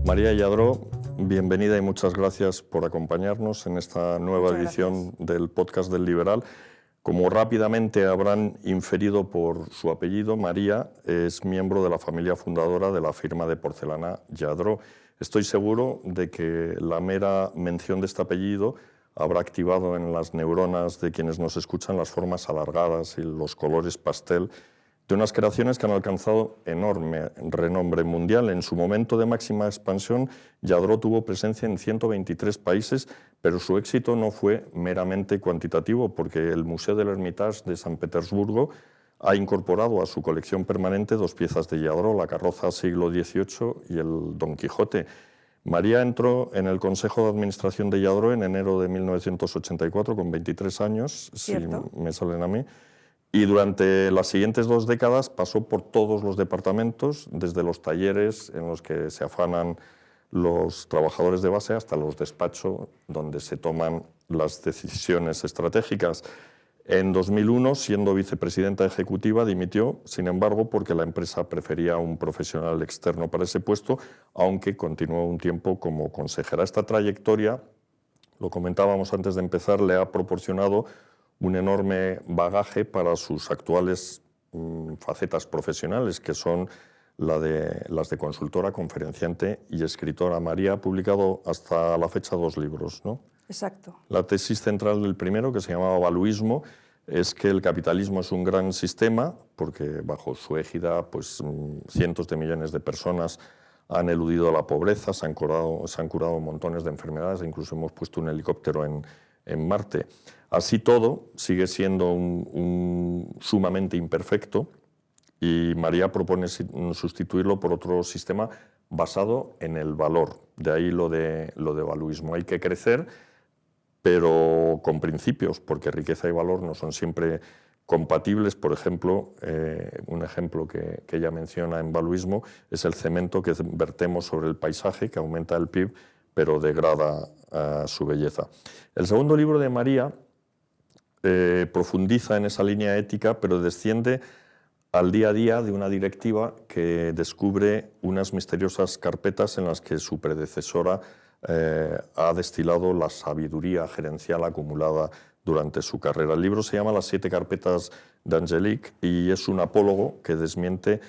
María Lladró, bienvenida y muchas gracias por acompañarnos en esta nueva edición del podcast del Liberal. Como rápidamente habrán inferido por su apellido, María es miembro de la familia fundadora de la firma de porcelana Lladró. Estoy seguro de que la mera mención de este apellido habrá activado en las neuronas de quienes nos escuchan las formas alargadas y los colores pastel de unas creaciones que han alcanzado enorme renombre mundial. En su momento de máxima expansión, Lladró tuvo presencia en 123 países, pero su éxito no fue meramente cuantitativo, porque el Museo del Hermitage de San Petersburgo ha incorporado a su colección permanente dos piezas de Lladró, la carroza siglo XVIII y el Don Quijote. María entró en el Consejo de Administración de Lladró en enero de 1984, con 23 años, ¿Cierto? si me salen a mí. Y durante las siguientes 2 décadas pasó por todos los departamentos, desde los talleres en los que se afanan los trabajadores de base hasta los despachos donde se toman las decisiones estratégicas. En 2001, siendo vicepresidenta ejecutiva, dimitió, sin embargo, porque la empresa prefería a un profesional externo para ese puesto, aunque continuó un tiempo como consejera. Esta trayectoria, lo comentábamos antes de empezar, le ha proporcionado un enorme bagaje para sus actuales facetas profesionales, que son las de consultora, conferenciante y escritora. María ha publicado hasta la fecha 2 libros, ¿no? Exacto. La tesis central del primero, que se llamaba Valuismo, es que el capitalismo es un gran sistema, porque bajo su égida pues, cientos de millones de personas han eludido la pobreza, se han curado montones de enfermedades, incluso hemos puesto un helicóptero en Marte. Así todo, sigue siendo sumamente imperfecto, y María propone sustituirlo por otro sistema basado en el valor. De ahí lo de valuismo. Hay que crecer, pero con principios, porque riqueza y valor no son siempre compatibles. Por ejemplo, un ejemplo que ella menciona en valuismo es el cemento que vertemos sobre el paisaje, que aumenta el PIB, pero degrada su belleza. El segundo libro de María profundiza en esa línea ética, pero desciende al día a día de una directiva que descubre unas misteriosas carpetas en las que su predecesora ha destilado la sabiduría gerencial acumulada durante su carrera. El libro se llama Las 7 carpetas de Angelique y es un apólogo que desmiente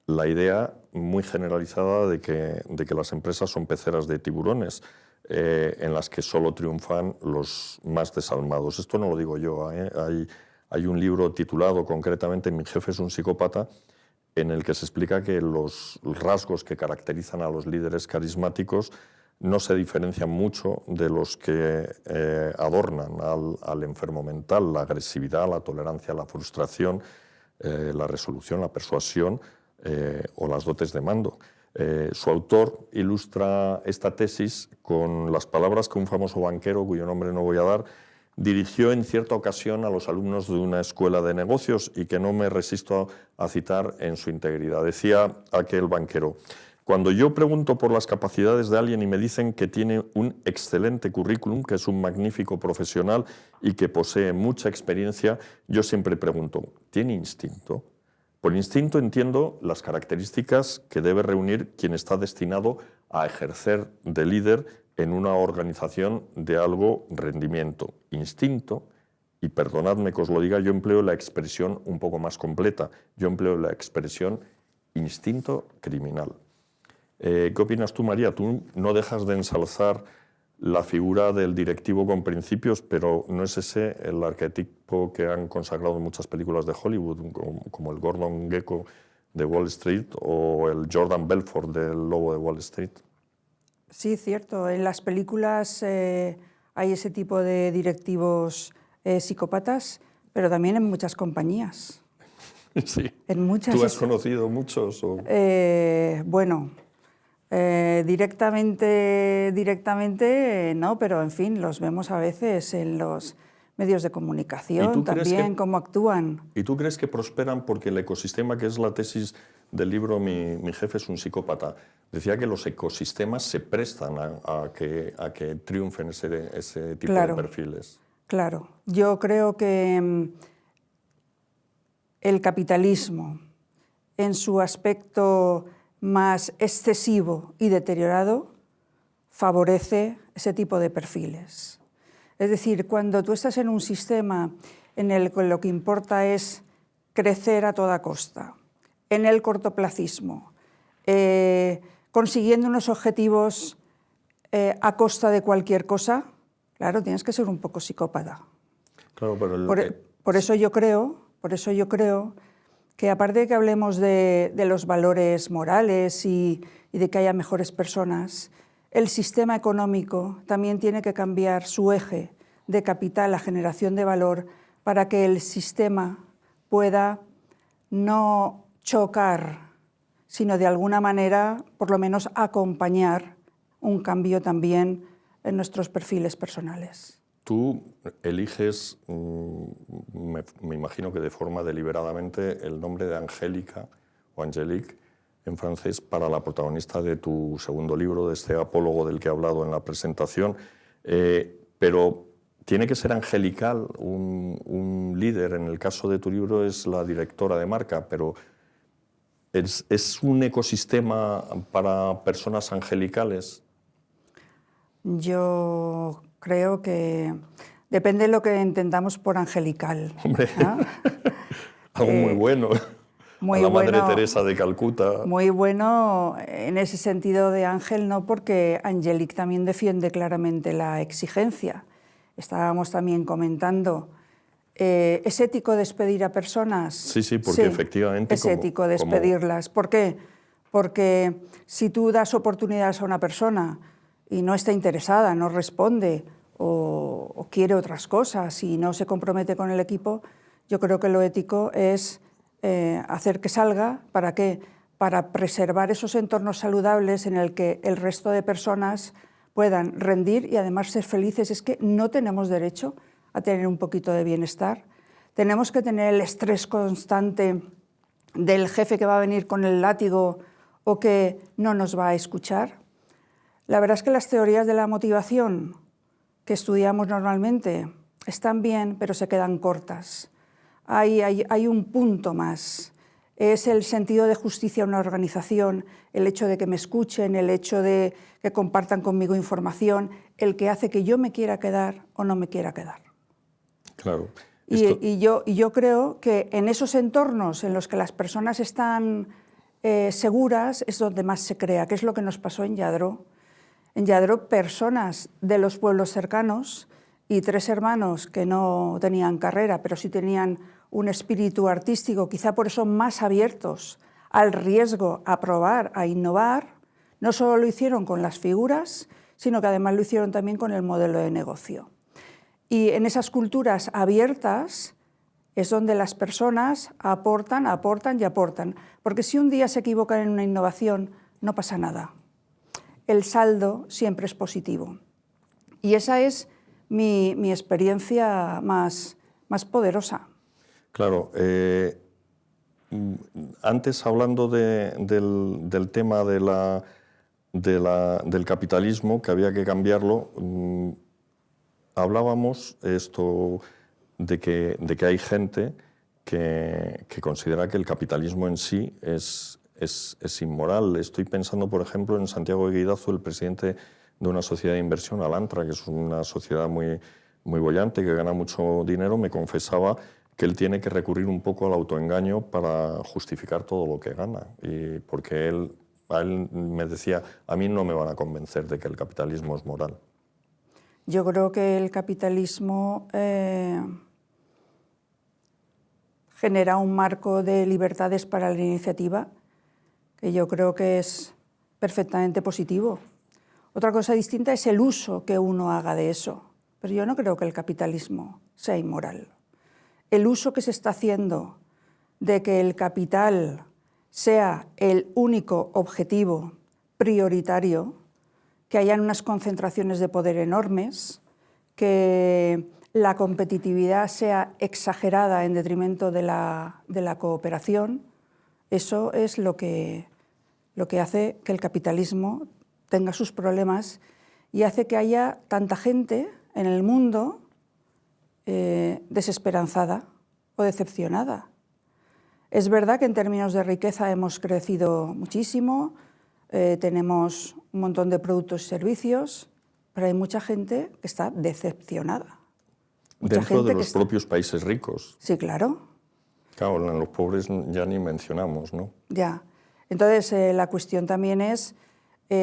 la idea muy generalizada de que las empresas son peceras de tiburones, en las que solo triunfan los más desalmados. Esto no lo digo yo, hay un libro titulado concretamente Mi jefe es un psicópata, en el que se explica que los rasgos que caracterizan a los líderes carismáticos no se diferencian mucho de los que adornan al enfermo mental: la agresividad, la tolerancia, la frustración, la resolución, la persuasión o las dotes de mando. Su autor ilustra esta tesis con las palabras que un famoso banquero, cuyo nombre no voy a dar, dirigió en cierta ocasión a los alumnos de una escuela de negocios y que no me resisto a citar en su integridad. Decía aquel banquero: cuando yo pregunto por las capacidades de alguien y me dicen que tiene un excelente currículum, que es un magnífico profesional y que posee mucha experiencia, yo siempre pregunto, ¿tiene instinto? Por instinto entiendo las características que debe reunir quien está destinado a ejercer de líder en una organización de algo rendimiento. Instinto, y perdonadme que os lo diga, yo empleo la expresión un poco más completa, yo empleo la expresión instinto criminal. ¿Qué opinas tú, María? Tú no dejas de ensalzar la figura del directivo con principios, pero ¿no es ese el arquetipo que han consagrado muchas películas de Hollywood, como el Gordon Gekko de Wall Street o el Jordan Belfort del Lobo de Wall Street? Sí, cierto. En las películas hay ese tipo de directivos psicópatas, pero también en muchas compañías. Sí. En muchas. ¿Tú has conocido muchos? Bueno, directamente no, pero en fin, los vemos a veces en los medios de comunicación también, cómo actúan. ¿Y tú crees que prosperan porque el ecosistema, que es la tesis del libro Mi jefe es un psicópata, decía que los ecosistemas se prestan a que triunfen ese tipo de perfiles? Claro, yo creo que el capitalismo, en su aspecto más excesivo y deteriorado favorece ese tipo de perfiles. Es decir, cuando tú estás en un sistema en el que lo que importa es crecer a toda costa, en el cortoplacismo, consiguiendo unos objetivos a costa de cualquier cosa, claro, tienes que ser un poco psicópata. Claro, pero por eso yo creo que aparte de que hablemos de los valores morales y de que haya mejores personas, el sistema económico también tiene que cambiar su eje de capital a generación de valor para que el sistema pueda no chocar, sino de alguna manera, por lo menos, acompañar un cambio también en nuestros perfiles personales. Tú eliges, me imagino que de forma deliberadamente, el nombre de Angélica o Angélique en francés para la protagonista de tu segundo libro, de este apólogo del que he hablado en la presentación, pero tiene que ser angelical, un líder. En el caso de tu libro es la directora de marca, pero ¿es un ecosistema para personas angelicales? Yo creo que depende de lo que entendamos por angelical. Hombre, ¿no? algo muy bueno. Muy a la bueno, Madre Teresa de Calcuta. Muy bueno en ese sentido de ángel, no, porque Angélique también defiende claramente la exigencia. Estábamos también comentando, ¿es ético despedir a personas? Sí, porque efectivamente... Es ético despedirlas. ¿Por qué? Porque si tú das oportunidades a una persona y no está interesada, no responde o quiere otras cosas y no se compromete con el equipo, yo creo que lo ético es hacer que salga. ¿Para qué? Para preservar esos entornos saludables en el que el resto de personas puedan rendir y además ser felices. Es que no tenemos derecho a tener un poquito de bienestar. Tenemos que tener el estrés constante del jefe que va a venir con el látigo o que no nos va a escuchar. La verdad es que las teorías de la motivación que estudiamos normalmente están bien, pero se quedan cortas. Hay un punto más. Es el sentido de justicia en una organización, el hecho de que me escuchen, el hecho de que compartan conmigo información, el que hace que yo me quiera quedar o no me quiera quedar. Claro. Y yo creo que en esos entornos en los que las personas están seguras es donde más se crea, que es lo que nos pasó en Lladró. En Lladró, personas de los pueblos cercanos y 3 hermanos que no tenían carrera, pero sí tenían un espíritu artístico, quizá por eso más abiertos al riesgo, a probar, a innovar, no solo lo hicieron con las figuras, sino que además lo hicieron también con el modelo de negocio. Y en esas culturas abiertas es donde las personas aportan y aportan, porque si un día se equivocan en una innovación, no pasa nada. El saldo siempre es positivo. Y esa es mi experiencia más poderosa. Claro. Antes, hablando del tema del capitalismo, que había que cambiarlo, hablábamos de que hay gente que considera que el capitalismo en sí es inmoral. Estoy pensando, por ejemplo, en Santiago Eguidazu, el presidente de una sociedad de inversión, Alantra, que es una sociedad muy bollante, que gana mucho dinero. Me confesaba que él tiene que recurrir un poco al autoengaño para justificar todo lo que gana, y porque a él me decía, a mí no me van a convencer de que el capitalismo es moral. Yo creo que el capitalismo genera un marco de libertades para la iniciativa que yo creo que es perfectamente positivo. Otra cosa distinta es el uso que uno haga de eso, pero yo no creo que el capitalismo sea inmoral. El uso que se está haciendo de que el capital sea el único objetivo prioritario, que hayan unas concentraciones de poder enormes, que la competitividad sea exagerada en detrimento de la cooperación, eso es lo que hace que el capitalismo tenga sus problemas y hace que haya tanta gente en el mundo desesperanzada o decepcionada. Es verdad que en términos de riqueza hemos crecido muchísimo, tenemos un montón de productos y servicios, pero hay mucha gente que está decepcionada. Dentro de los propios países ricos. Sí, claro. Claro, en los pobres ya ni mencionamos, ¿no? Ya. Entonces, la cuestión también es,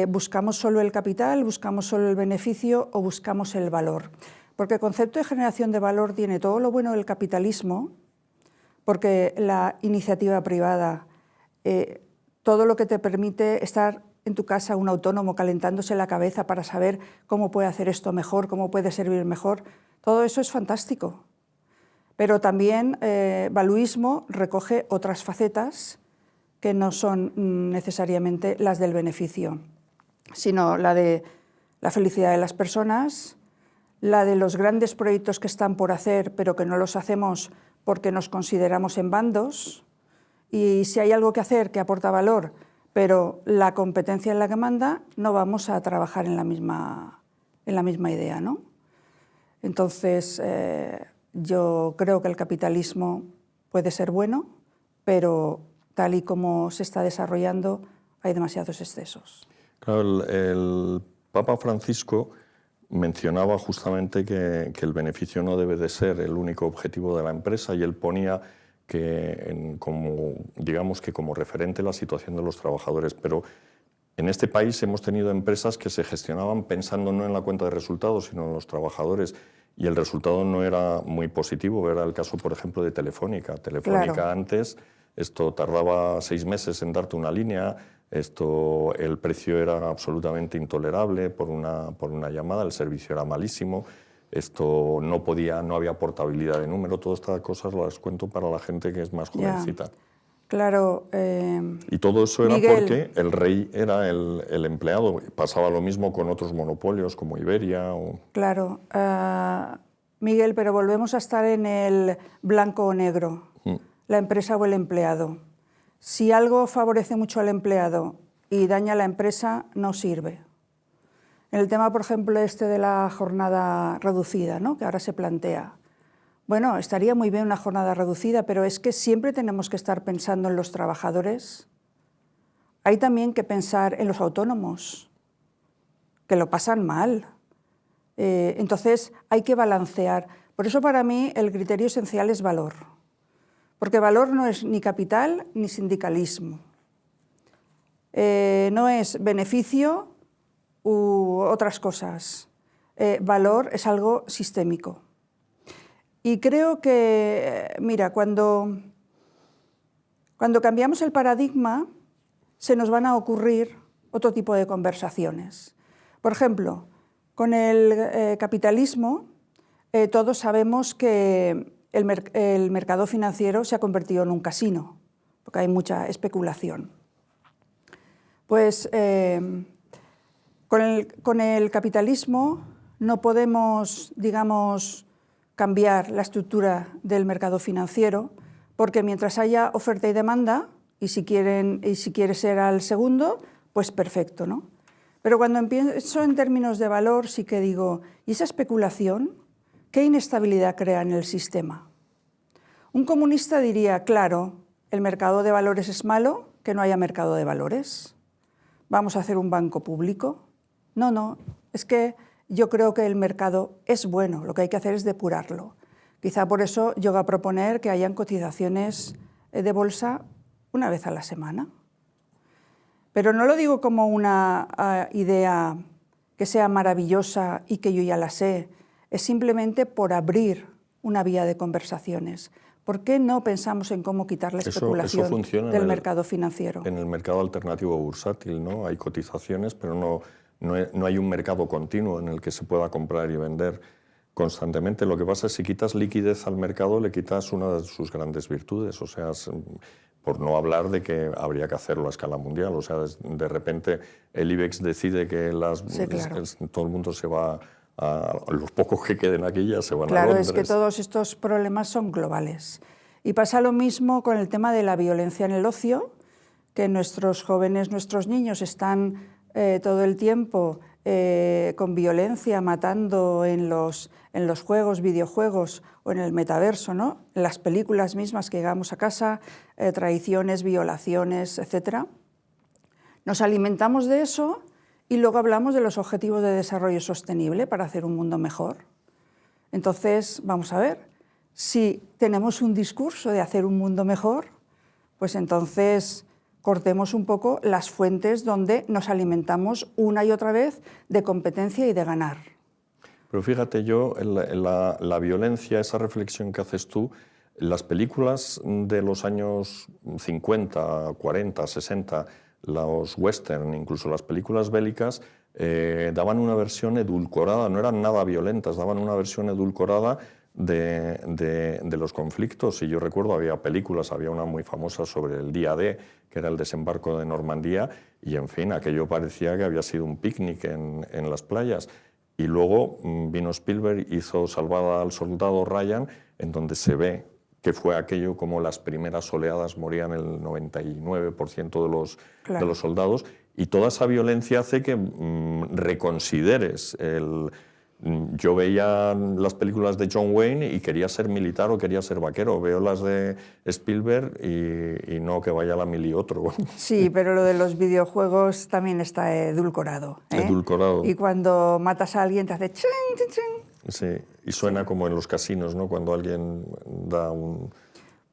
¿buscamos solo el capital, buscamos solo el beneficio o buscamos el valor? Porque el concepto de generación de valor tiene todo lo bueno del capitalismo, porque la iniciativa privada, todo lo que te permite estar en tu casa un autónomo calentándose la cabeza para saber cómo puede hacer esto mejor, cómo puede servir mejor, todo eso es fantástico. Pero también valuismo recoge otras facetas que no son necesariamente las del beneficio, sino la de la felicidad de las personas, la de los grandes proyectos que están por hacer pero que no los hacemos porque nos consideramos en bandos, y si hay algo que hacer que aporta valor, pero la competencia es la que manda, no vamos a trabajar en la misma idea, ¿no? Entonces, yo creo que el capitalismo puede ser bueno, pero tal y como se está desarrollando hay demasiados excesos. Claro, el Papa Francisco mencionaba justamente que el beneficio no debe de ser el único objetivo de la empresa, y él ponía que como referente la situación de los trabajadores. Pero en este país hemos tenido empresas que se gestionaban pensando no en la cuenta de resultados, sino en los trabajadores, y el resultado no era muy positivo. Era el caso, por ejemplo, de Telefónica. Telefónica, claro. Antes esto tardaba 6 meses en darte una línea, el precio era absolutamente intolerable por una llamada, el servicio era malísimo, no había portabilidad de número. Todas estas cosas las cuento para la gente que es más jovencita. Ya. Claro. Y todo eso era Miguel, porque el rey era el empleado. Pasaba lo mismo con otros monopolios como Iberia. Claro. Miguel, pero volvemos a estar en el blanco o negro, la empresa o el empleado. Si algo favorece mucho al empleado y daña a la empresa, no sirve. En el tema, por ejemplo, de la jornada reducida, ¿no?, que ahora se plantea. Bueno, estaría muy bien una jornada reducida, pero es que siempre tenemos que estar pensando en los trabajadores. Hay también que pensar en los autónomos, que lo pasan mal. Entonces, hay que balancear. Por eso, para mí, el criterio esencial es valor. Porque valor no es ni capital ni sindicalismo. No es beneficio u otras cosas. Valor es algo sistémico. Y creo que, mira, cuando cambiamos el paradigma, se nos van a ocurrir otro tipo de conversaciones. Por ejemplo, con el capitalismo, todos sabemos que el mercado financiero se ha convertido en un casino, porque hay mucha especulación. Pues con el capitalismo no podemos, digamos, cambiar la estructura del mercado financiero, porque mientras haya oferta y demanda, y si quiere ser al segundo, pues perfecto, ¿no? Pero cuando empiezo en términos de valor, sí que digo, ¿y esa especulación qué inestabilidad crea en el sistema? Un comunista diría, claro, el mercado de valores es malo, que no haya mercado de valores. ¿Vamos a hacer un banco público? No, es que yo creo que el mercado es bueno, lo que hay que hacer es depurarlo. Quizá por eso yo voy a proponer que hayan cotizaciones de bolsa una vez a la semana. Pero no lo digo como una idea que sea maravillosa y que yo ya la sé, es simplemente por abrir una vía de conversaciones. ¿Por qué no pensamos en cómo quitar la especulación del mercado financiero? En el mercado alternativo bursátil, ¿no? Hay cotizaciones, pero no hay un mercado continuo en el que se pueda comprar y vender constantemente. Lo que pasa es que si quitas liquidez al mercado, le quitas una de sus grandes virtudes. O sea, por no hablar de que habría que hacerlo a escala mundial. O sea, de repente el IBEX decide que sí, claro. todo el mundo se va los pocos que queden aquí ya se van a Claro, Londres. es que todos estos problemas son globales. Y pasa lo mismo con el tema de la violencia en el ocio, que nuestros jóvenes, nuestros niños están todo el tiempo con violencia, matando en los juegos, videojuegos o en el metaverso, ¿no? En las películas mismas que llegamos a casa, traiciones, violaciones, etc. Nos alimentamos de eso y luego hablamos de los objetivos de desarrollo sostenible para hacer un mundo mejor. Entonces, vamos a ver, si tenemos un discurso de hacer un mundo mejor, pues entonces cortemos un poco las fuentes donde nos alimentamos una y otra vez de competencia y de ganar. Pero fíjate, yo, la violencia, esa reflexión que haces tú, las películas de los años 50, 40, 60, los western, incluso las películas bélicas, daban una versión edulcorada, no eran nada violentas, daban una versión edulcorada de los conflictos. Y yo recuerdo, había películas, había una muy famosa sobre el día D, que era el desembarco de Normandía, y en fin, aquello parecía que había sido un picnic en las playas. Y luego vino Spielberg, hizo Salvada al soldado Ryan, en donde se ve que fue aquello como las primeras oleadas morían el 99% de los soldados, y toda esa violencia hace que reconsideres Yo veía las películas de John Wayne y quería ser militar o quería ser vaquero. Veo las de Spielberg y no que vaya la mili otro. Sí, pero lo de los videojuegos también está edulcorado, ¿eh? Edulcorado. Y cuando matas a alguien te hace ching, ching, ching. Sí, y suena como en los casinos, ¿no? Cuando alguien da un...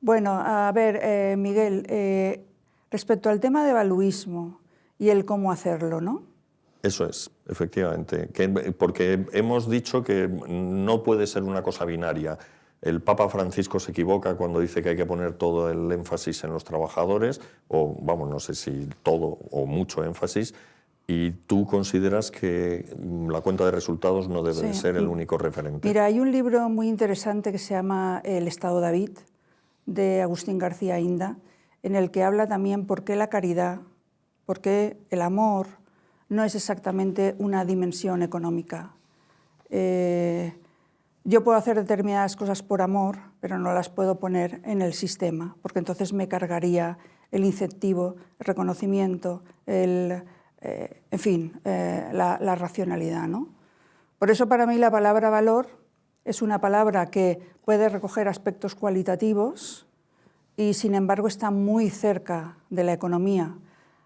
Bueno, a ver, Miguel, respecto al tema de valuismo y el cómo hacerlo, ¿no? Eso es, efectivamente, porque hemos dicho que no puede ser una cosa binaria. El Papa Francisco se equivoca cuando dice que hay que poner todo el énfasis en los trabajadores, o vamos, no sé si todo o mucho énfasis, y tú consideras que la cuenta de resultados no debe ser el único referente. Mira, hay un libro muy interesante que se llama El Estado David, de Agustín García Inda, en el que habla también por qué la caridad, por qué el amor no es exactamente una dimensión económica. Yo puedo hacer determinadas cosas por amor, pero no las puedo poner en el sistema, porque entonces me cargaría el incentivo, el reconocimiento, en fin, la racionalidad, ¿no? Por eso para mí la palabra valor es una palabra que puede recoger aspectos cualitativos y sin embargo está muy cerca de la economía.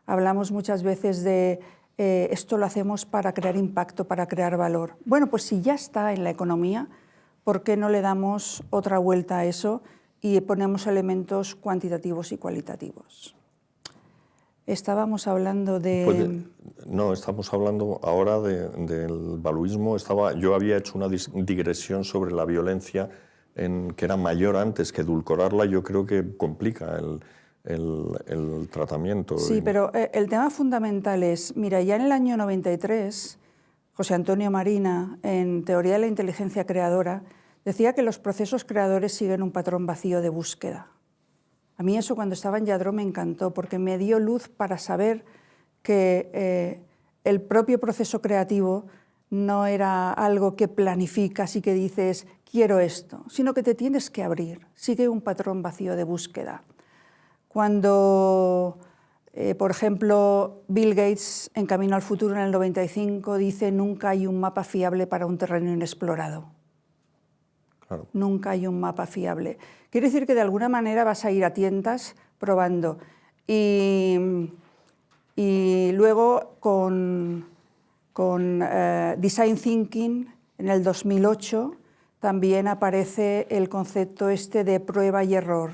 Hablamos muchas veces de esto lo hacemos para crear impacto, para crear valor. Bueno, pues si ya está en la economía, ¿por qué no le damos otra vuelta a eso y ponemos elementos cuantitativos y cualitativos? Estábamos hablando de... No, estamos hablando ahora del valuismo. Yo había hecho una digresión sobre la violencia que era mayor antes, que edulcorarla yo creo que complica el tratamiento. Sí, pero el tema fundamental es, mira, ya en el año 93, José Antonio Marina, en Teoría de la Inteligencia Creadora, decía que los procesos creadores siguen un patrón vacío de búsqueda. A mí eso cuando estaba en Lladró me encantó porque me dio luz para saber que el propio proceso creativo no era algo que planificas y que dices quiero esto, sino que te tienes que abrir, sigue un patrón vacío de búsqueda. Cuando, por ejemplo, Bill Gates en Camino al Futuro en el 95 dice nunca hay un mapa fiable para un terreno inexplorado. Claro. Nunca hay un mapa fiable. Quiere decir que de alguna manera vas a ir a tientas probando. Y luego con Design Thinking, en el 2008, también aparece el concepto este de prueba y error,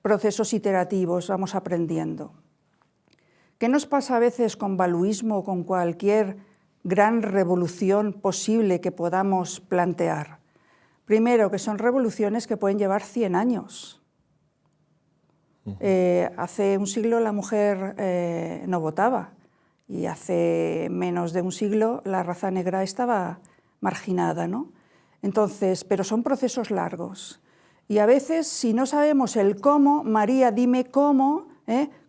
procesos iterativos, vamos aprendiendo. ¿Qué nos pasa a veces con valuismo o con cualquier gran revolución posible que podamos plantear? Primero, que son revoluciones que pueden llevar 100 años. Hace un siglo la mujer no votaba y hace menos de un siglo la raza negra estaba marginada, ¿no? Entonces, pero son procesos largos. Y a veces, si no sabemos el cómo, María, dime cómo,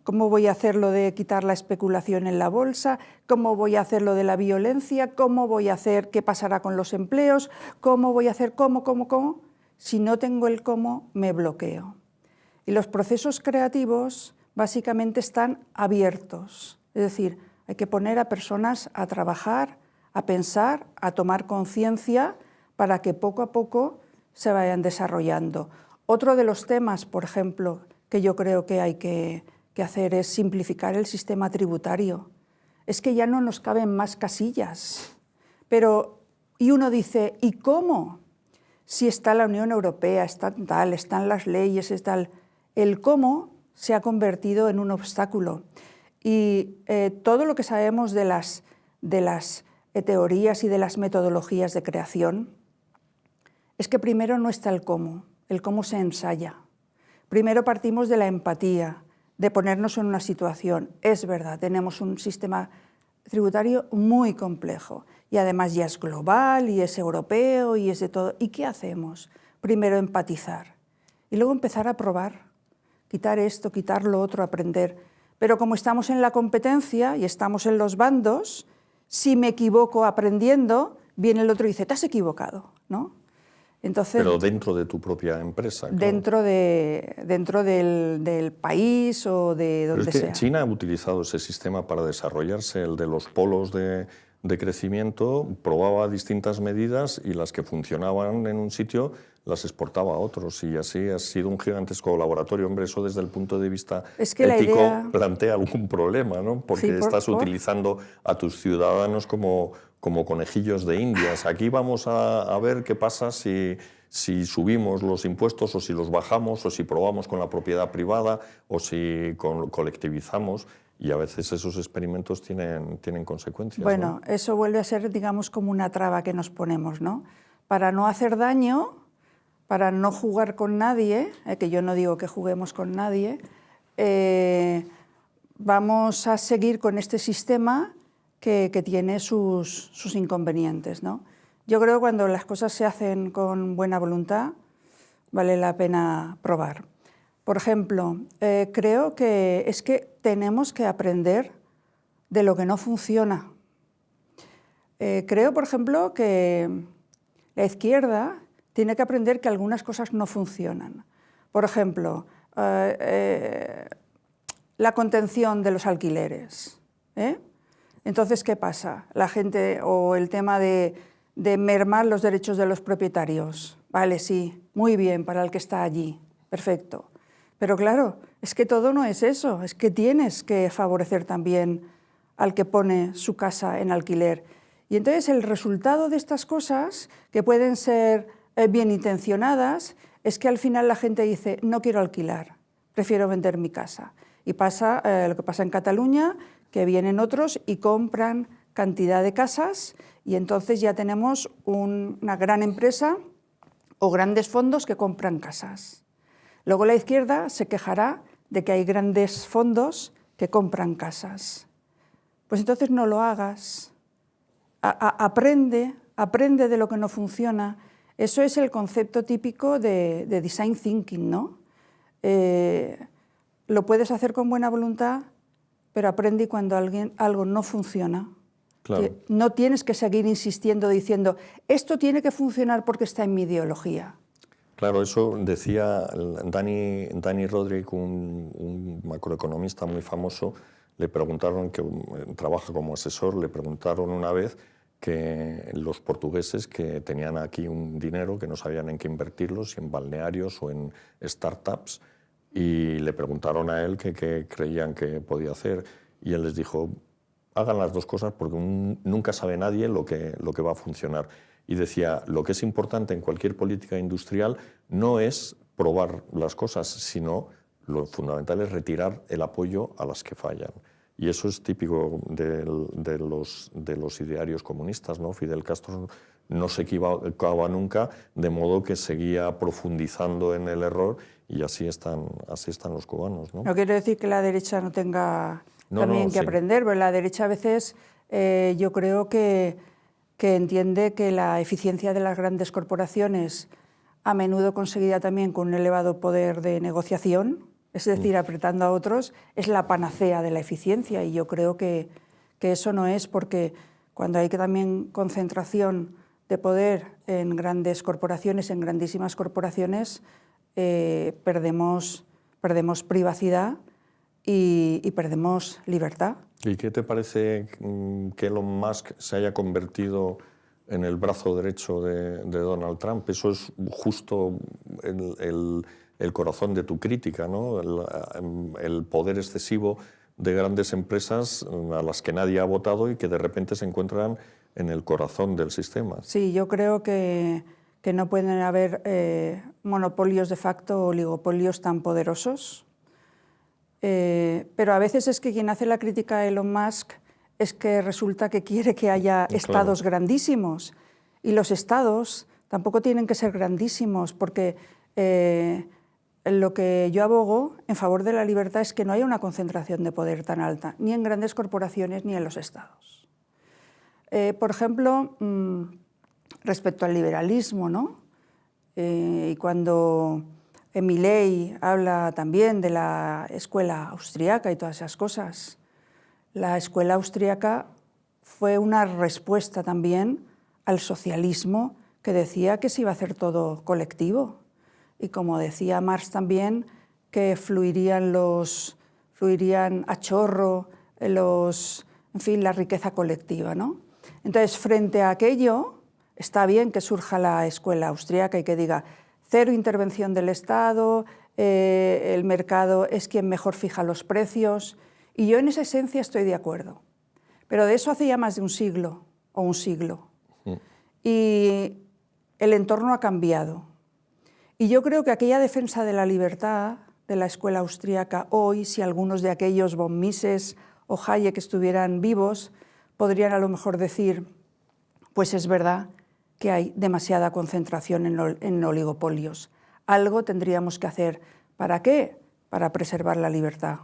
¿cómo voy a hacer lo de quitar la especulación en la bolsa? ¿Cómo voy a hacer lo de la violencia? ¿Cómo voy a hacer qué pasará con los empleos? ¿Cómo voy a hacer cómo? Si no tengo el cómo, me bloqueo. Y los procesos creativos básicamente están abiertos. Es decir, hay que poner a personas a trabajar, a pensar, a tomar conciencia para que poco a poco se vayan desarrollando. Otro de los temas, por ejemplo, que yo creo que hay que hacer es simplificar el sistema tributario. Es que ya no nos caben más casillas. Y uno dice, ¿y cómo? Si está la Unión Europea, están las leyes, el cómo se ha convertido en un obstáculo. Y todo lo que sabemos de las teorías y de las metodologías de creación es que primero no está el cómo se ensaya. Primero partimos de la empatía, de ponernos en una situación. Es verdad, tenemos un sistema tributario muy complejo y además ya es global y es europeo y es de todo. ¿Y qué hacemos? Primero empatizar y luego empezar a probar, quitar esto, quitar lo otro, aprender. Pero como estamos en la competencia y estamos en los bandos, si me equivoco aprendiendo, viene el otro y dice, te has equivocado, ¿no? Entonces, pero dentro de tu propia empresa. Claro. Dentro del país o de donde sea. China ha utilizado ese sistema para desarrollarse, el de los polos de crecimiento, probaba distintas medidas y las que funcionaban en un sitio las exportaba a otros y así ha sido un gigantesco laboratorio. Hombre, eso desde el punto de vista ético plantea algún problema, ¿no? Porque sí, estás utilizando a tus ciudadanos como conejillos de indias. Aquí vamos a ver qué pasa si subimos los impuestos o si los bajamos o si probamos con la propiedad privada o si colectivizamos. Y a veces esos experimentos tienen consecuencias. Bueno, ¿no? Eso vuelve a ser, digamos, como una traba que nos ponemos, ¿no? Para no hacer daño, para no jugar con nadie, que yo no digo que juguemos con nadie, vamos a seguir con este sistema que tiene sus inconvenientes, ¿no? Yo creo que cuando las cosas se hacen con buena voluntad, vale la pena probar. Por ejemplo, creo que es que tenemos que aprender de lo que no funciona. Creo, por ejemplo, que la izquierda tiene que aprender que algunas cosas no funcionan. Por ejemplo, la contención de los alquileres. Entonces, ¿qué pasa? La gente, o el tema de mermar los derechos de los propietarios. Vale, sí, muy bien para el que está allí, perfecto. Pero claro, es que todo no es eso, es que tienes que favorecer también al que pone su casa en alquiler. Y entonces el resultado de estas cosas, que pueden ser bien intencionadas, es que al final la gente dice, no quiero alquilar, prefiero vender mi casa. Y pasa lo que pasa en Cataluña, que vienen otros y compran cantidad de casas y entonces ya tenemos una gran empresa o grandes fondos que compran casas. Luego la izquierda se quejará de que hay grandes fondos que compran casas. Pues entonces no lo hagas. Aprende de lo que no funciona. Eso es el concepto típico de design thinking, ¿no? Lo puedes hacer con buena voluntad, pero aprende cuando algo no funciona. Claro. No tienes que seguir insistiendo diciendo, esto tiene que funcionar porque está en mi ideología. Claro, eso decía Dani Rodrik, un macroeconomista muy famoso, le preguntaron, que trabaja como asesor, le preguntaron una vez que los portugueses que tenían aquí un dinero que no sabían en qué invertirlo, si en balnearios o en startups, y le preguntaron a él qué creían que podía hacer, y él les dijo, hagan las dos cosas porque nunca sabe nadie lo que va a funcionar. Y decía, lo que es importante en cualquier política industrial no es probar las cosas, sino lo fundamental es retirar el apoyo a las que fallan. Y eso es típico de los idearios comunistas, ¿no? Fidel Castro no se equivocaba nunca, de modo que seguía profundizando en el error y así están los cubanos, ¿no? No quiero decir que la derecha no tenga también que aprender, pero la derecha a veces yo creo que entiende que la eficiencia de las grandes corporaciones, a menudo conseguida también con un elevado poder de negociación, es decir, apretando a otros, es la panacea de la eficiencia. Y yo creo que eso no es, porque cuando hay también concentración de poder en grandes corporaciones, en grandísimas corporaciones, perdemos privacidad y perdemos libertad. ¿Y qué te parece que Elon Musk se haya convertido en el brazo derecho de Donald Trump? Eso es justo el corazón de tu crítica, ¿no? El poder excesivo de grandes empresas a las que nadie ha votado y que de repente se encuentran en el corazón del sistema. Sí, yo creo que no pueden haber monopolios de facto o oligopolios tan poderosos. Pero a veces es que quien hace la crítica a Elon Musk es que resulta que quiere que haya estados grandísimos. Y los estados tampoco tienen que ser grandísimos, porque lo que yo abogo en favor de la libertad es que no haya una concentración de poder tan alta, ni en grandes corporaciones ni en los estados. Por ejemplo, respecto al liberalismo, ¿no? Y cuando Milei habla también de la escuela austriaca y todas esas cosas. La escuela austriaca fue una respuesta también al socialismo que decía que se iba a hacer todo colectivo. Y como decía Marx también, que fluirían a chorro en fin, la riqueza colectiva, ¿no? Entonces, frente a aquello, está bien que surja la escuela austriaca y que diga cero intervención del Estado, el mercado es quien mejor fija los precios, y yo en esa esencia estoy de acuerdo. Pero de eso hace ya más de un siglo o un siglo. Y el entorno ha cambiado. Y yo creo que aquella defensa de la libertad de la escuela austríaca hoy, si algunos de aquellos von Mises o Hayek estuvieran vivos, podrían a lo mejor decir, pues es verdad que hay demasiada concentración en oligopolios. Algo tendríamos que hacer. ¿Para qué? Para preservar la libertad.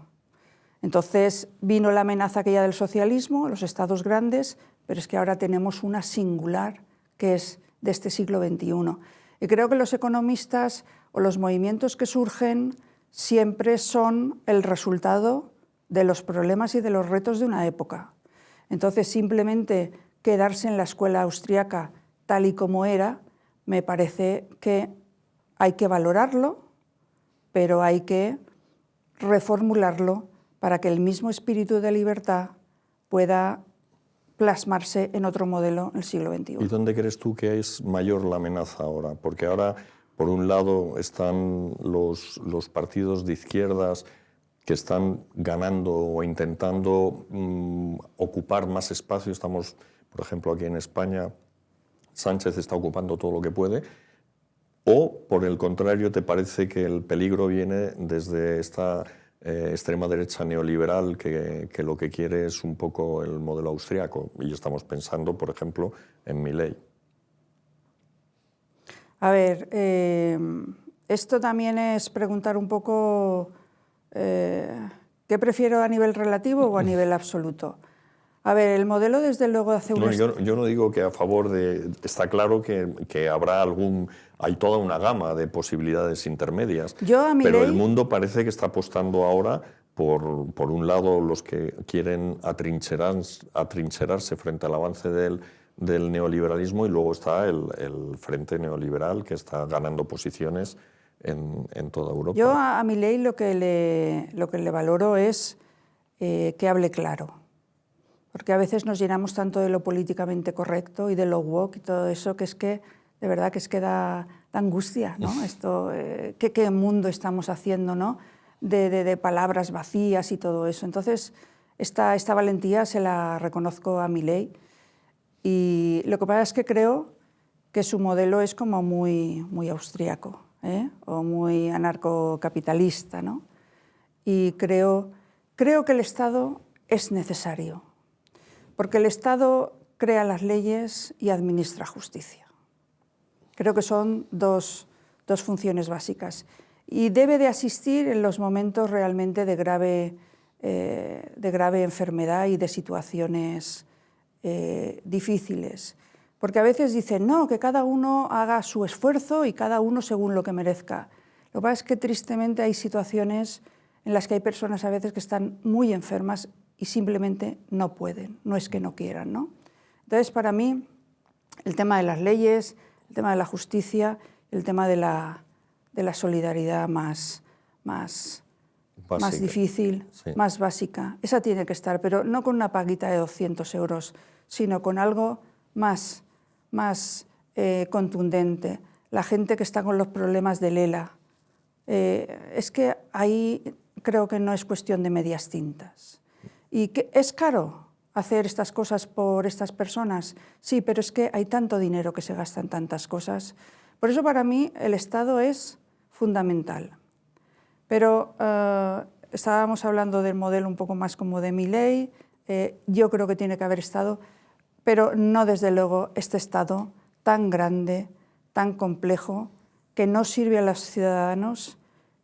Entonces vino la amenaza aquella del socialismo, los estados grandes, pero es que ahora tenemos una singular que es de este siglo XXI. Y creo que los economistas o los movimientos que surgen siempre son el resultado de los problemas y de los retos de una época. Entonces simplemente quedarse en la escuela austriaca tal y como era, me parece que hay que valorarlo, pero hay que reformularlo para que el mismo espíritu de libertad pueda plasmarse en otro modelo en el siglo XXI. ¿Y dónde crees tú que es mayor la amenaza ahora? Porque ahora, por un lado, están los partidos de izquierdas que están ganando o intentando ocupar más espacio. Estamos, por ejemplo, aquí en España, Sánchez está ocupando todo lo que puede, o por el contrario te parece que el peligro viene desde esta extrema derecha neoliberal que lo que quiere es un poco el modelo austriaco, y estamos pensando, por ejemplo, en Milei. A ver, esto también es preguntar un poco ¿qué prefiero a nivel relativo o a nivel absoluto? A ver, el modelo desde luego hace un... Yo no digo que a favor de... Está claro que habrá hay toda una gama de posibilidades intermedias, pero el mundo parece que está apostando ahora por un lado los que quieren atrincherarse frente al avance del neoliberalismo, y luego está el frente neoliberal que está ganando posiciones en toda Europa. Yo a Milei lo que le valoro es que hable claro. Porque a veces nos llenamos tanto de lo políticamente correcto y de lo woke y todo eso, que es que, de verdad, que es que da angustia, ¿no? Esto, ¿qué mundo estamos haciendo, ¿no? De palabras vacías y todo eso. Entonces, esta valentía se la reconozco a Milei. Y lo que pasa es que creo que su modelo es como muy austríaco, o muy anarcocapitalista, ¿no? Y creo que el Estado es necesario. Porque el Estado crea las leyes y administra justicia. Creo que son dos funciones básicas. Y debe de asistir en los momentos realmente de grave enfermedad y de situaciones difíciles. Porque a veces dicen, no, que cada uno haga su esfuerzo y cada uno según lo que merezca. Lo que pasa es que tristemente hay situaciones en las que hay personas a veces que están muy enfermas y simplemente no pueden, no es que no quieran, ¿no? Entonces, para mí, el tema de las leyes, el tema de la justicia, el tema de la solidaridad más más difícil, sí, más básica. Esa tiene que estar, pero no con una paguita de 200 euros, sino con algo más contundente. La gente que está con los problemas del ELA. Es que ahí creo que no es cuestión de medias tintas. ¿Y que es caro hacer estas cosas por estas personas? Sí, pero es que hay tanto dinero que se gasta en tantas cosas. Por eso para mí el Estado es fundamental. Pero estábamos hablando del modelo un poco más como de Milei. Yo creo que tiene que haber Estado, pero no desde luego este Estado tan grande, tan complejo, que no sirve a los ciudadanos,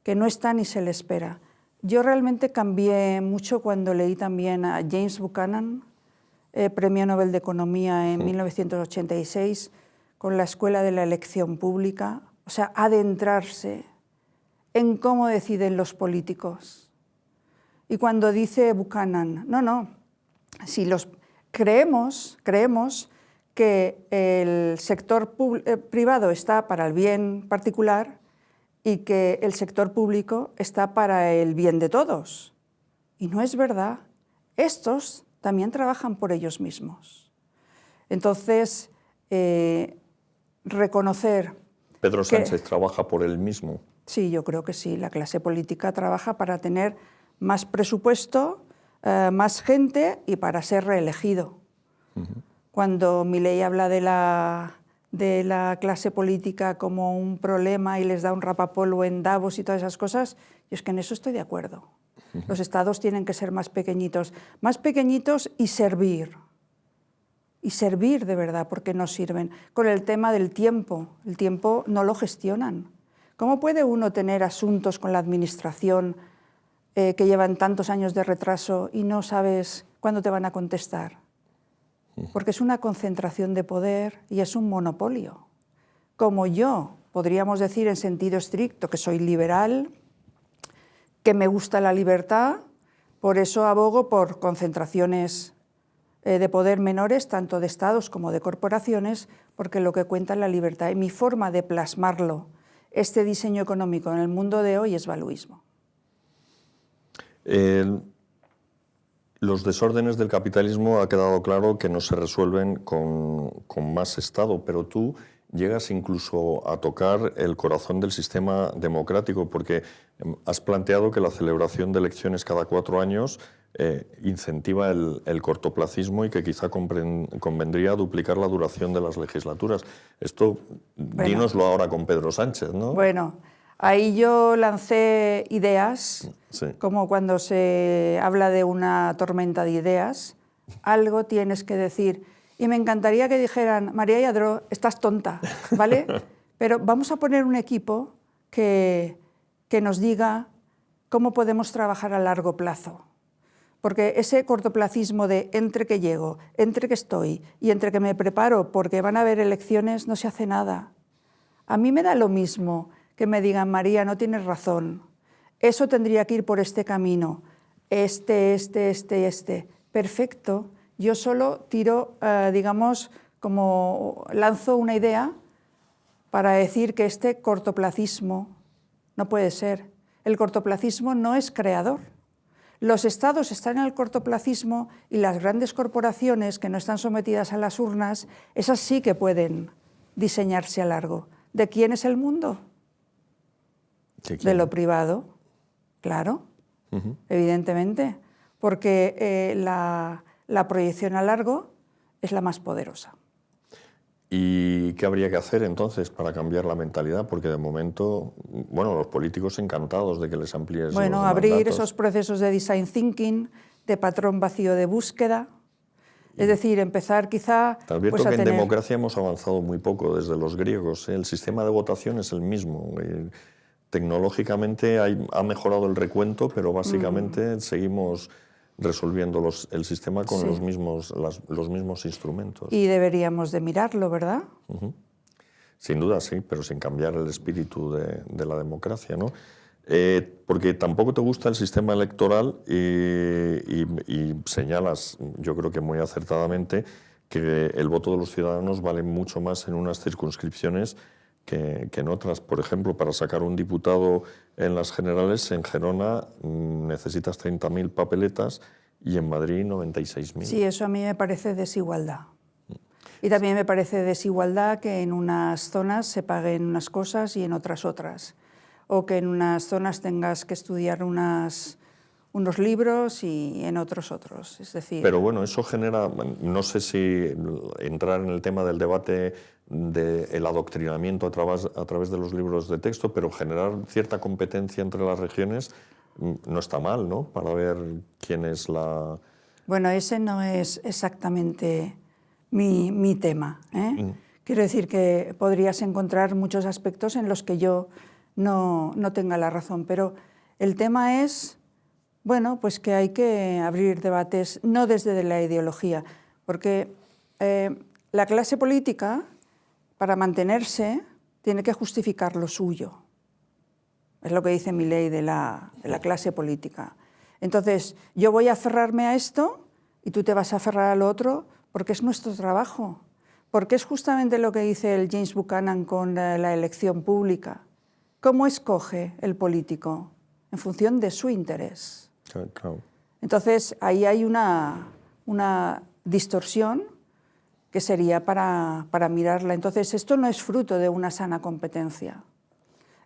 que no está ni se le espera. Yo realmente cambié mucho cuando leí también a James Buchanan, Premio Nobel de Economía en 1986, con la Escuela de la Elección Pública, o sea, adentrarse en cómo deciden los políticos. Y cuando dice Buchanan, no, si los creemos que el sector privado está para el bien particular y que el sector público está para el bien de todos. Y no es verdad. Estos también trabajan por ellos mismos. Entonces, reconocer... ¿Pedro Sánchez trabaja por él mismo? Sí, yo creo que sí. La clase política trabaja para tener más presupuesto, más gente y para ser reelegido. Cuando Milei habla de la clase política como un problema y les da un rapapolvo en Davos y todas esas cosas, yo es que en eso estoy de acuerdo. Los estados tienen que ser más pequeñitos y servir. Y servir de verdad, porque no sirven. Con el tema del tiempo, el tiempo no lo gestionan. ¿Cómo puede uno tener asuntos con la administración que llevan tantos años de retraso y no sabes cuándo te van a contestar? Porque es una concentración de poder y es un monopolio. Como yo, podríamos decir en sentido estricto que soy liberal, que me gusta la libertad, por eso abogo por concentraciones de poder menores, tanto de estados como de corporaciones, porque lo que cuenta es la libertad. Y mi forma de plasmarlo, este diseño económico en el mundo de hoy, es valuismo. Los desórdenes del capitalismo ha quedado claro que no se resuelven con más Estado, pero tú llegas incluso a tocar el corazón del sistema democrático, porque has planteado que la celebración de elecciones cada 4 años incentiva el cortoplacismo y que quizá convendría duplicar la duración de las legislaturas. Esto, bueno, dínoslo ahora con Pedro Sánchez, ¿no? Bueno, ahí yo lancé ideas, sí, como cuando se habla de una tormenta de ideas, algo tienes que decir. Y me encantaría que dijeran, María Lladró, estás tonta, ¿vale? Pero vamos a poner un equipo que nos diga cómo podemos trabajar a largo plazo. Porque ese cortoplacismo de entre que llego, entre que estoy y entre que me preparo porque van a haber elecciones, no se hace nada. A mí me da lo mismo que me digan, María, no tienes razón, eso tendría que ir por este camino, este. Perfecto. Yo solo tiro, digamos, como lanzo una idea para decir que este cortoplacismo no puede ser. El cortoplacismo no es creador. Los estados están en el cortoplacismo y las grandes corporaciones que no están sometidas a las urnas, esas sí que pueden diseñarse a largo. ¿De quién es el mundo? De lo privado, claro, evidentemente, porque la proyección a largo es la más poderosa. ¿Y qué habría que hacer entonces para cambiar la mentalidad? Porque de momento, bueno, los políticos encantados de que les amplíes bueno, los abrir mandatos. Esos procesos de design thinking, de patrón vacío de búsqueda, es decir, empezar quizá... Te advierto que en democracia hemos avanzado muy poco desde los griegos, ¿eh? El sistema de votación es el mismo. Tecnológicamente ha mejorado el recuento, pero básicamente seguimos resolviendo el sistema con los mismos instrumentos. Y deberíamos de mirarlo, ¿verdad? Sin duda, sí, pero sin cambiar el espíritu de la democracia, ¿no? Porque tampoco te gusta el sistema electoral y señalas, yo creo que muy acertadamente, que el voto de los ciudadanos vale mucho más en unas circunscripciones que en otras. Por ejemplo, para sacar un diputado en las generales, en Gerona necesitas 30.000 papeletas y en Madrid 96.000. Sí, eso a mí me parece desigualdad. Y también me parece desigualdad que en unas zonas se paguen unas cosas y en otras otras. O que en unas zonas tengas que estudiar unos libros y en otros. Es decir... Pero bueno, eso genera, no sé si entrar en el tema del debate del adoctrinamiento a través de los libros de texto, pero generar cierta competencia entre las regiones no está mal, ¿no? Para ver quién es la... Bueno, ese no es exactamente mi tema, ¿eh? Quiero decir que podrías encontrar muchos aspectos en los que yo no tenga la razón, pero el tema es, bueno, pues que hay que abrir debates no desde la ideología, porque la clase política, para mantenerse, tiene que justificar lo suyo. Es lo que dice mi ley de la clase política. Entonces, yo voy a aferrarme a esto y tú te vas a aferrar a lo otro porque es nuestro trabajo, porque es justamente lo que dice el James Buchanan con la elección pública. ¿Cómo escoge el político? En función de su interés. Claro. Entonces, ahí hay una distorsión que sería para mirarla. Entonces, esto no es fruto de una sana competencia,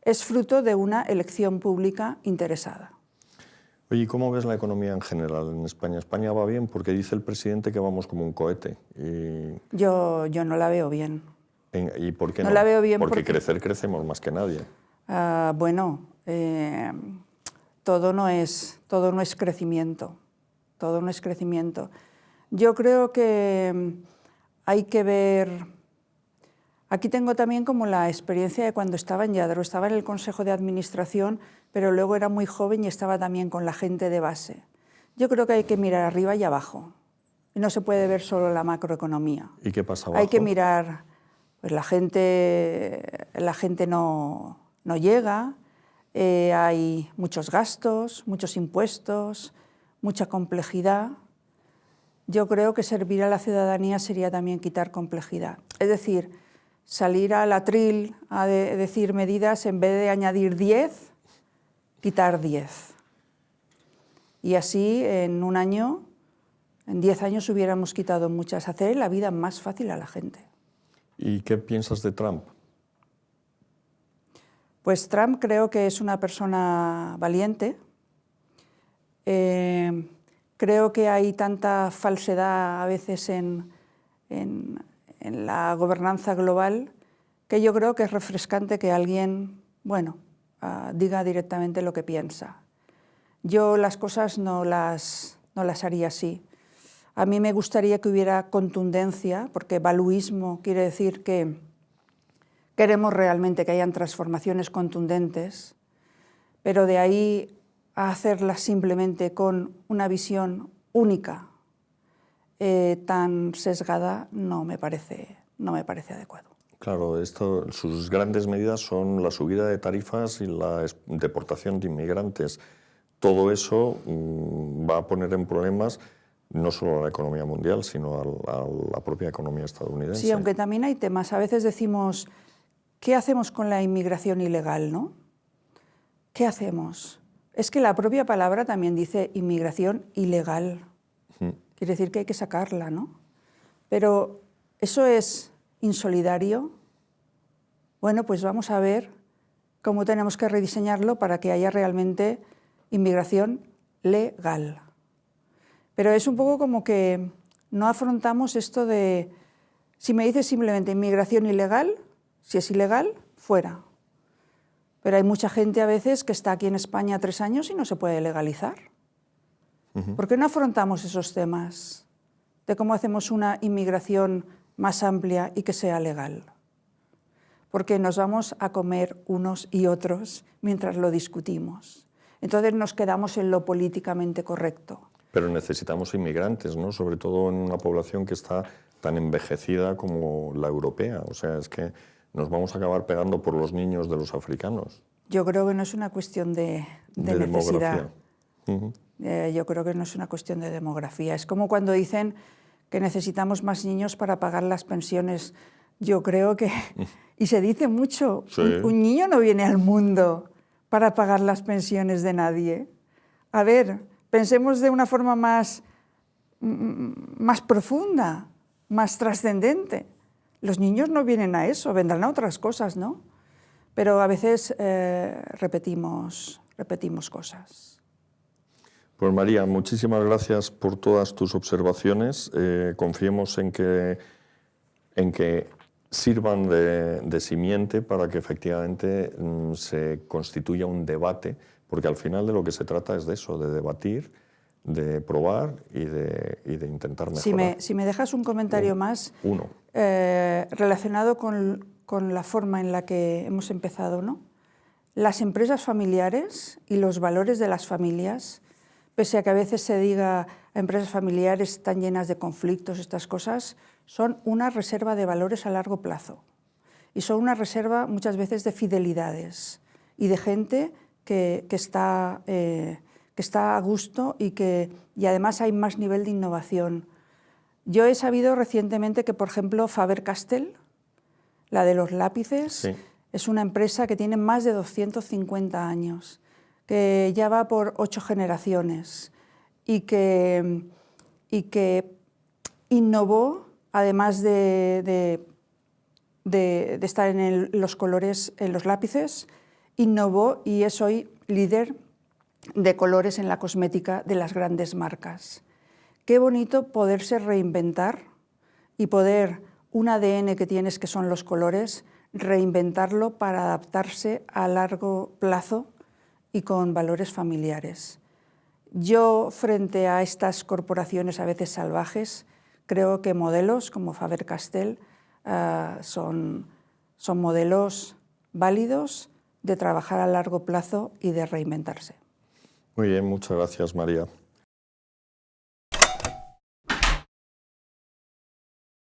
es fruto de una elección pública interesada. Oye, ¿y cómo ves la economía en general en España? ¿España va bien? Porque dice el presidente que vamos como un cohete. Yo no la veo bien. ¿Y por qué no? No la veo bien porque crecer crecemos más que nadie. Bueno, todo no es crecimiento. Todo no es crecimiento. Yo creo que hay que ver... Aquí tengo también como la experiencia de cuando estaba en Lladró. Estaba en el Consejo de Administración, pero luego era muy joven y estaba también con la gente de base. Yo creo que hay que mirar arriba y abajo. Y no se puede ver solo la macroeconomía. ¿Y qué pasa abajo? Hay que mirar, pues la gente no llega, hay muchos gastos, muchos impuestos, mucha complejidad. Yo creo que servir a la ciudadanía sería también quitar complejidad. Es decir, salir al atril a decir medidas, en vez de añadir 10, quitar 10. Y así en un año, en 10 años hubiéramos quitado muchas, hacer la vida más fácil a la gente. ¿Y qué piensas de Trump? Pues Trump creo que es una persona valiente. Creo que hay tanta falsedad a veces en la gobernanza global que yo creo que es refrescante que alguien, bueno, diga directamente lo que piensa. Yo las cosas no las haría así. A mí me gustaría que hubiera contundencia, porque valuismo quiere decir que queremos realmente que hayan transformaciones contundentes, pero de ahí a hacerlas simplemente con una visión única, tan sesgada, no me parece adecuado. Claro, sus grandes medidas son la subida de tarifas y la deportación de inmigrantes. Todo eso va a poner en problemas no solo a la economía mundial, sino a la propia economía estadounidense. Sí, aunque también hay temas. A veces decimos, ¿qué hacemos con la inmigración ilegal, no? ¿Qué hacemos? Es que la propia palabra también dice inmigración ilegal. Quiere decir que hay que sacarla, ¿no? Pero ¿eso es insolidario? Bueno, pues vamos a ver cómo tenemos que rediseñarlo para que haya realmente inmigración legal. Pero es un poco como que no afrontamos esto de, si me dices simplemente inmigración ilegal, si es ilegal, fuera. Pero hay mucha gente a veces que está aquí en España 3 años y no se puede legalizar. ¿Por qué no afrontamos esos temas de cómo hacemos una inmigración más amplia y que sea legal? Porque nos vamos a comer unos y otros mientras lo discutimos. Entonces nos quedamos en lo políticamente correcto. Pero necesitamos inmigrantes, ¿no? Sobre todo en una población que está tan envejecida como la europea. O sea, es que nos vamos a acabar pegando por los niños de los africanos. Yo creo que no es una cuestión de necesidad. Yo creo que no es una cuestión de demografía. Es como cuando dicen que necesitamos más niños para pagar las pensiones Yo creo que, y se dice mucho, Sí. un niño no viene al mundo para pagar las pensiones de nadie. A ver, pensemos de una forma más profunda, más trascendente. Los niños no vienen a eso, vendrán a otras cosas, ¿no? Pero a veces repetimos cosas. Pues María, muchísimas gracias por todas tus observaciones. Confiemos en que sirvan de simiente para que efectivamente se constituya un debate, porque al final de lo que se trata es de eso, de debatir, de probar y de intentar mejorar. Si me dejas un comentario más Uno. Relacionado con la forma en la que hemos empezado, ¿no? Las empresas familiares y los valores de las familias, pese a que a veces se diga empresas familiares están llenas de conflictos, estas cosas, son una reserva de valores a largo plazo y son una reserva muchas veces de fidelidades y de gente que está a gusto y además hay más nivel de innovación. Yo he sabido recientemente que, por ejemplo, Faber-Castell, la de los lápices, Sí. es una empresa que tiene más de 250 años, que ya va por 8 generaciones y que innovó, además de estar en los colores, en los lápices, innovó y es hoy líder de colores en la cosmética de las grandes marcas. Qué bonito poderse reinventar y poder un ADN que tienes, que son los colores, reinventarlo para adaptarse a largo plazo y con valores familiares. Yo, frente a estas corporaciones a veces salvajes, creo que modelos como Faber-Castell son modelos válidos de trabajar a largo plazo y de reinventarse. Muy bien, muchas gracias, María.